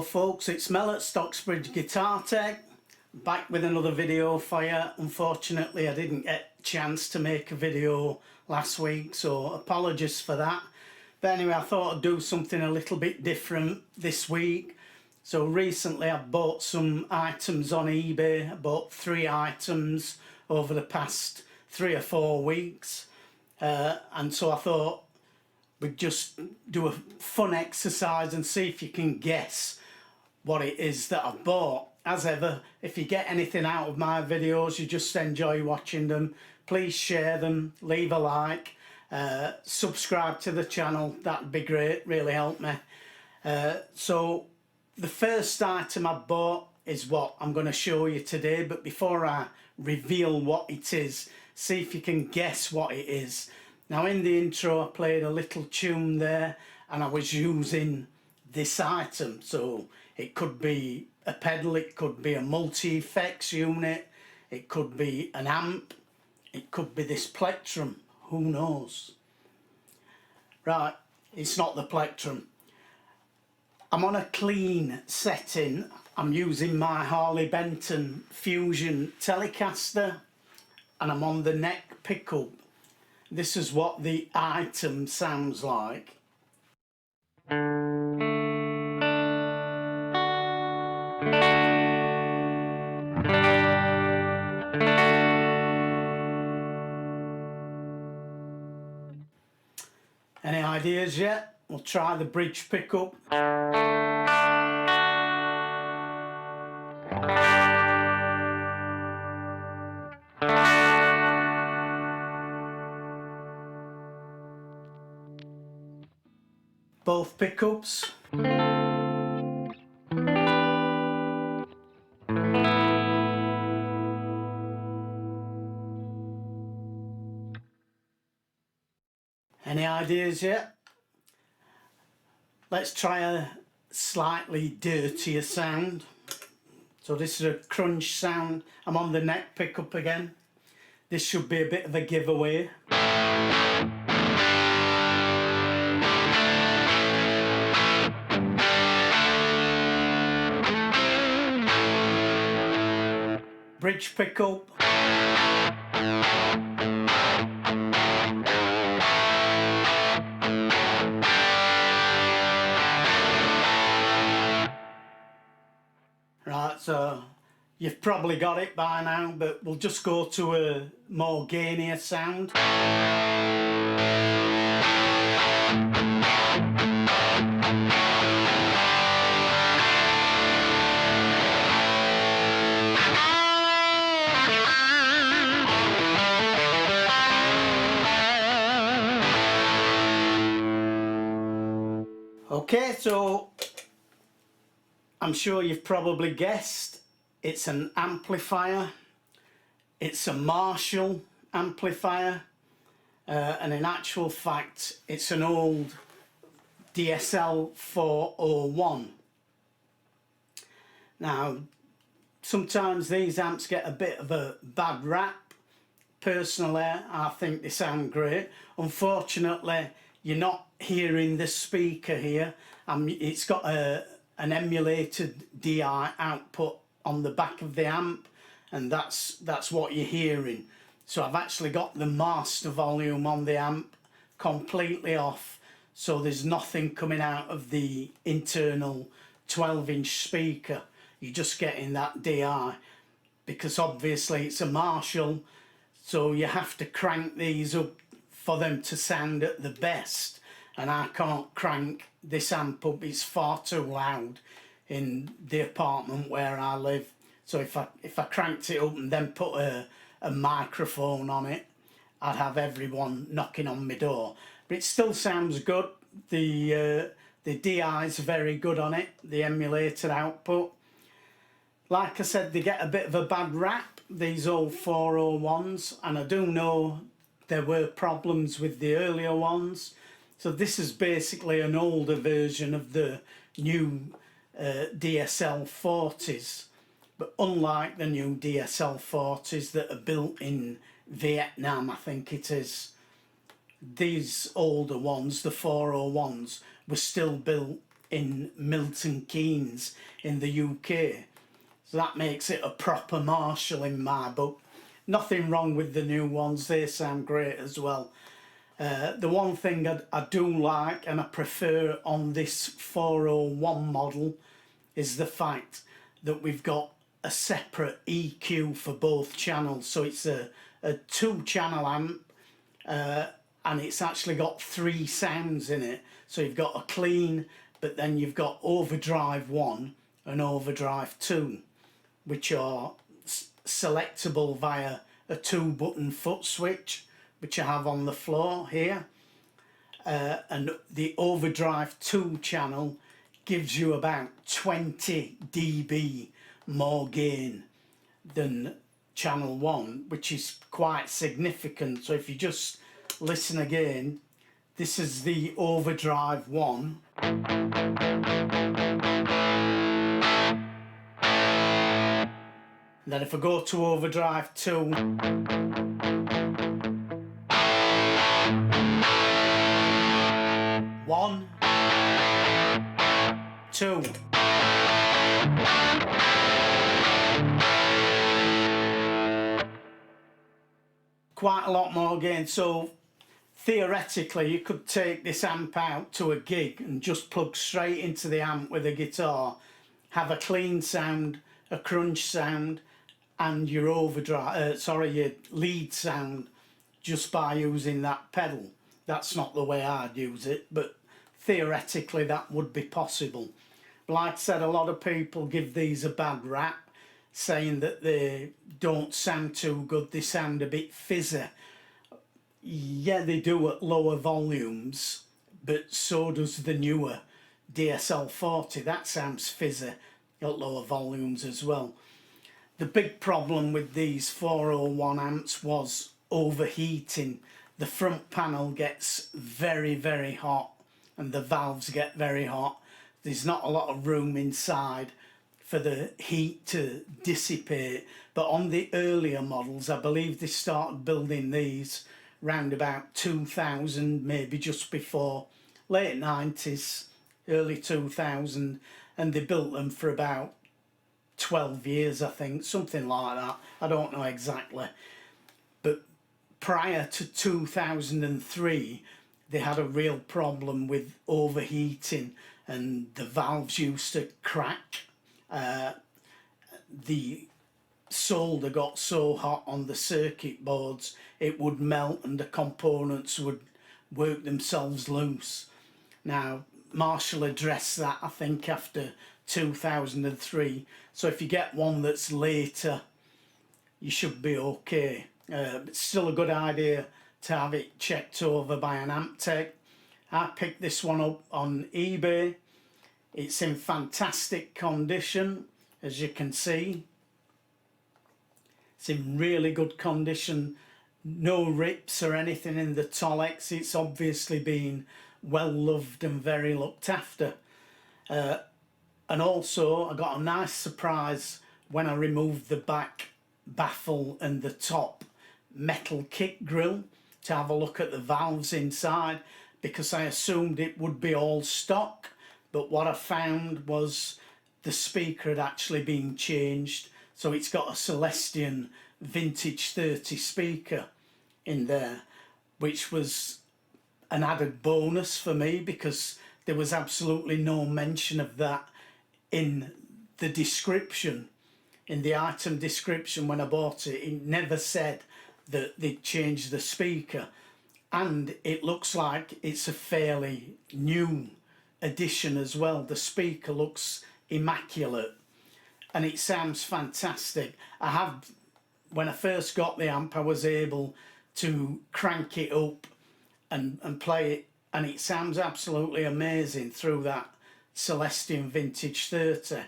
folks, it's Mel at Stocksbridge Guitar Tech, back with another video for you. Unfortunately I didn't get a chance to make a video last week, so apologies for that. But anyway, I thought I'd do something a little bit different this week. So recently I bought some items on eBay. I bought 3 items over the past 3 or 4 weeks, and so I thought we'd just do a fun exercise and see if you can guess what it is that I've bought. As ever, if you get anything out of my videos, you just enjoy watching them, please share them, leave a like, subscribe to the channel, that'd be great, really help me. So the first item I bought is what I'm going to show you today, but before I reveal what it is, see if you can guess what it is. Now in the intro I played a little tune there and I was using this item, so it could be a pedal, it could be a multi-effects unit, it could be an amp, it could be this plectrum, who knows. Right, it's not the plectrum. I'm on a clean setting. I'm using my Harley Benton Fusion Telecaster and I'm on the neck pickup. This is what the item sounds like. Any ideas yet? We'll try the bridge pickup. Both pickups. Any ideas yet? Let's try a slightly dirtier sound. So this is a crunch sound. I'm on the neck pickup again. This should be a bit of a giveaway. Bridge pickup. Right, so you've probably got it by now, but we'll just go to a more gainier sound. Okay, so I'm sure you've probably guessed it's an amplifier. It's a Marshall amplifier, and in actual fact it's an old DSL 401. Now sometimes these amps get a bit of a bad rap. Personally I think they sound great. Unfortunately you're not hearing the speaker here. It's got an emulated DI output on the back of the amp, and that's what you're hearing. So I've actually got the master volume on the amp completely off, so there's nothing coming out of the internal 12-inch speaker. You're just getting that DI, because obviously it's a Marshall, so you have to crank these up for them to sound at the best, and I can't crank this amp up. It's far too loud in the apartment where I live. So if I cranked it up and then put a microphone on it, I'd have everyone knocking on my door. But it still sounds good. The DI is very good on it, the emulated output. Like I said, they get a bit of a bad rap, these old 401s, and I do know there were problems with the earlier ones. So this is basically an older version of the new DSL 40s, but unlike the new DSL 40s that are built in Vietnam, I think it is, these older ones, the 401s, were still built in Milton Keynes in the UK. So that makes it a proper Marshall in my book. Nothing wrong with the new ones, they sound great as well. The one thing I do like and I prefer on this 401 model is the fact that we've got a separate EQ for both channels. So it's a 2-channel amp, and it's actually got 3 sounds in it. So you've got a clean, but then you've got overdrive 1 and overdrive 2, which are selectable via a 2-button foot switch, which I have on the floor here. And the overdrive 2 channel gives you about 20 dB more gain than channel 1, which is quite significant. So if you just listen again, this is the overdrive 1. Then if I go to overdrive 2, one, two. Quite a lot more gain. So theoretically you could take this amp out to a gig and just plug straight into the amp with a guitar, have a clean sound, a crunch sound, and your overdrive, your lead sound, just by using that pedal. That's not the way I'd use it, but theoretically that would be possible. But like I said, a lot of people give these a bad rap, saying that they don't sound too good, they sound a bit fizzy. Yeah, they do at lower volumes, but so does the newer DSL-40. That sounds fizzy at lower volumes as well. The big problem with these 401 amps was overheating. The front panel gets very, very hot and the valves get very hot. There's not a lot of room inside for the heat to dissipate. But on the earlier models, I believe they started building these round about 2000, maybe just before, late 90s, early 2000, and they built them for about 12 years, I think, something like that. I don't know exactly. But prior to 2003, they had a real problem with overheating and the valves used to crack. The solder got so hot on the circuit boards it would melt and the components would work themselves loose. Now Marshall addressed that, I think, after 2003, so if you get one that's later you should be okay. But still a good idea to have it checked over by an amp tech. I picked this one up on eBay. It's in fantastic condition, as you can see. It's in really good condition, no rips or anything in the Tolex. It's obviously been well loved and very looked after. And also I got a nice surprise when I removed the back baffle and the top metal kick grill to have a look at the valves inside, because I assumed it would be all stock, but what I found was the speaker had actually been changed. So it's got a Celestion vintage 30 speaker in there, which was an added bonus for me because there was absolutely no mention of that in the description. In the item description when I bought it, it never said that they'd changed the speaker. And it looks like it's a fairly new edition as well. The speaker looks immaculate and it sounds fantastic. When I first got the amp, I was able to crank it up and play it, and it sounds absolutely amazing through that Celestion vintage 30,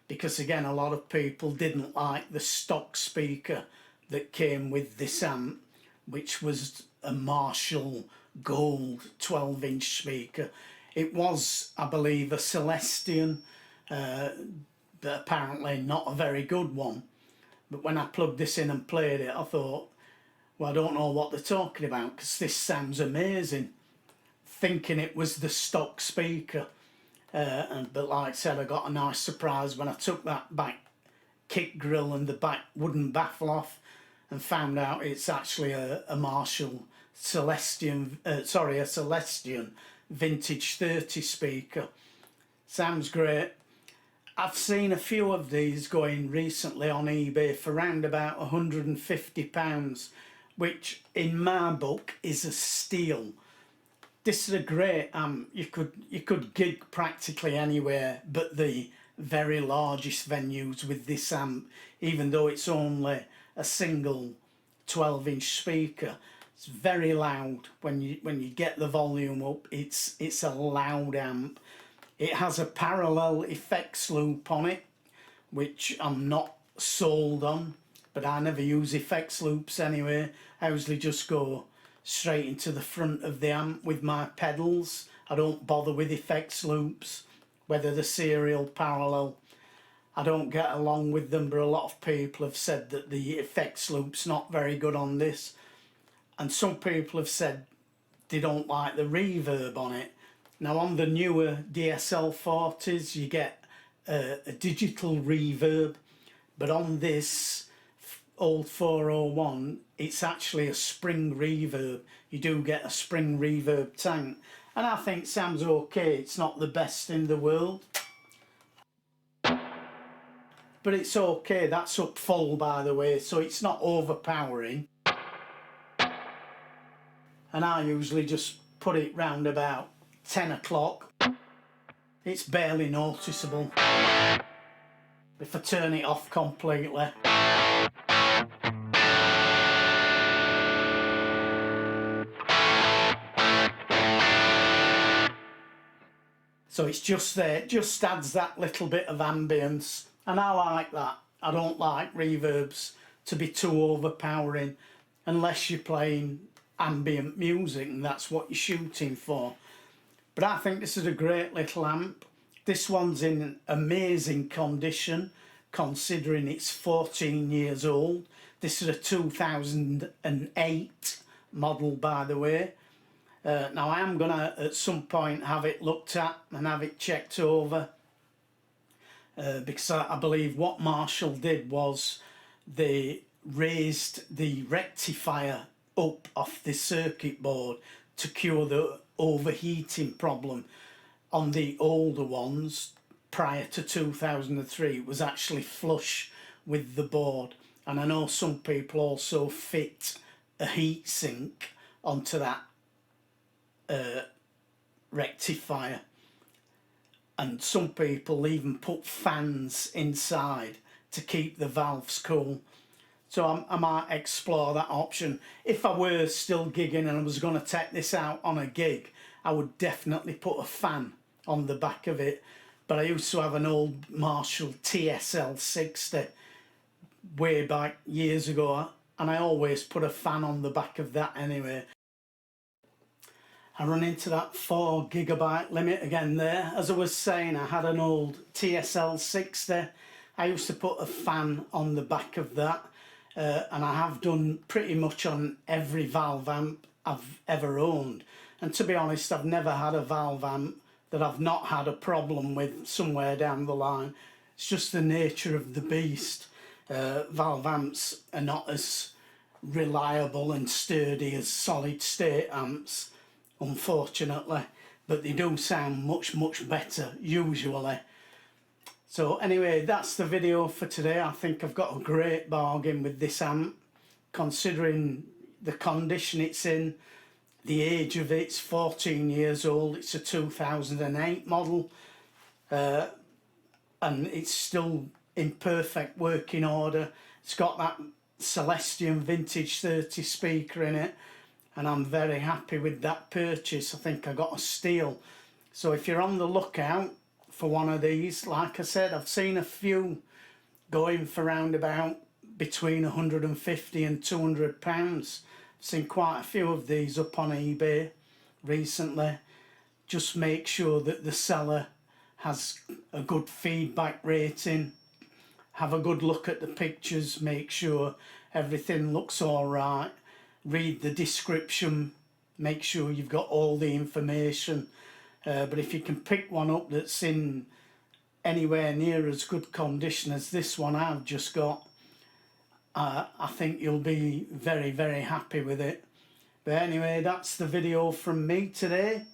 because again, a lot of people didn't like the stock speaker that came with this amp, which was a Marshall gold 12-inch speaker. It was, I believe, a Celestion, but apparently not a very good one. But when I plugged this in and played it, I thought, well, I don't know what they're talking about because this sounds amazing, thinking it was the stock speaker. but like I said, I got a nice surprise when I took that back kick grill and the back wooden baffle off and found out it's actually a Marshall Celestion, a Celestion vintage 30 speaker. Sounds great. I've seen a few of these going recently on eBay for around about £150, which in my book is a steal. This is a great amp. You could gig practically anywhere but the very largest venues with this amp, even though it's only a single 12-inch speaker. It's very loud when you get the volume up. It's a loud amp. It has a parallel effects loop on it, which I'm not sold on, but I never use effects loops anyway. I usually just go straight into the front of the amp with my pedals. I don't bother with effects loops, whether they're serial, parallel. I don't get along with them, but a lot of people have said that the effects loop's not very good on this, and some people have said they don't like the reverb on it. Now on the newer DSL-40s you get a digital reverb, but on this old 401 it's actually a spring reverb. You do get a spring reverb tank, and I think it sounds okay. It's not the best in the world, but it's okay. That's up full, by the way, so it's not overpowering, and I usually just put it round about 10 o'clock. It's barely noticeable if I turn it off completely. So it's just there, it just adds that little bit of ambience, and I like that. I don't like reverbs to be too overpowering unless you're playing ambient music and that's what you're shooting for. But I think this is a great little amp. This one's in amazing condition considering it's 14 years old. This is a 2008 model, by the way. Now I am gonna at some point have it looked at and have it checked over, because I believe what Marshall did was they raised the rectifier up off the circuit board to cure the overheating problem. On the older ones prior to 2003 it was actually flush with the board, and I know some people also fit a heat sink onto that rectifier, and some people even put fans inside to keep the valves cool. So I might explore that option. If I were still gigging and I was going to take this out on a gig, I would definitely put a fan on the back of it. But I used to have an old Marshall TSL 60 way back years ago, and I always put a fan on the back of that anyway. I run into that 4 gigabyte limit again there. As I was saying, I had an old TSL 60. I used to put a fan on the back of that, and I have done pretty much on every valve amp I've ever owned. And to be honest, I've never had a valve amp that I've not had a problem with somewhere down the line. It's just the nature of the beast. Valve amps are not as reliable and sturdy as solid state amps, unfortunately, but they do sound much better usually. So anyway, that's the video for today. I think I've got a great bargain with this amp, considering the condition it's in, the age of it's 14 years old. It's a 2008 model, and it's still in perfect working order. It's got that Celestion vintage 30 speaker in it, and I'm very happy with that purchase. I think I got a steal. So if you're on the lookout for one of these, like I said, I've seen a few going for around about between 150 and 200 pounds. I've seen quite a few of these up on eBay recently. Just make sure that the seller has a good feedback rating. Have a good look at the pictures, make sure everything looks all right. Read the description, make sure you've got all the information. but if you can pick one up that's in anywhere near as good condition as this one I've just got, I think you'll be very, very happy with it. But anyway, that's the video from me today.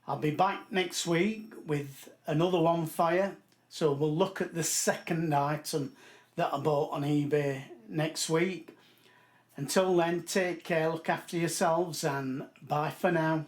I'll be back next week with another one fire, so we'll look at the second item that I bought on eBay next week. Until then, take care, look after yourselves, and bye for now.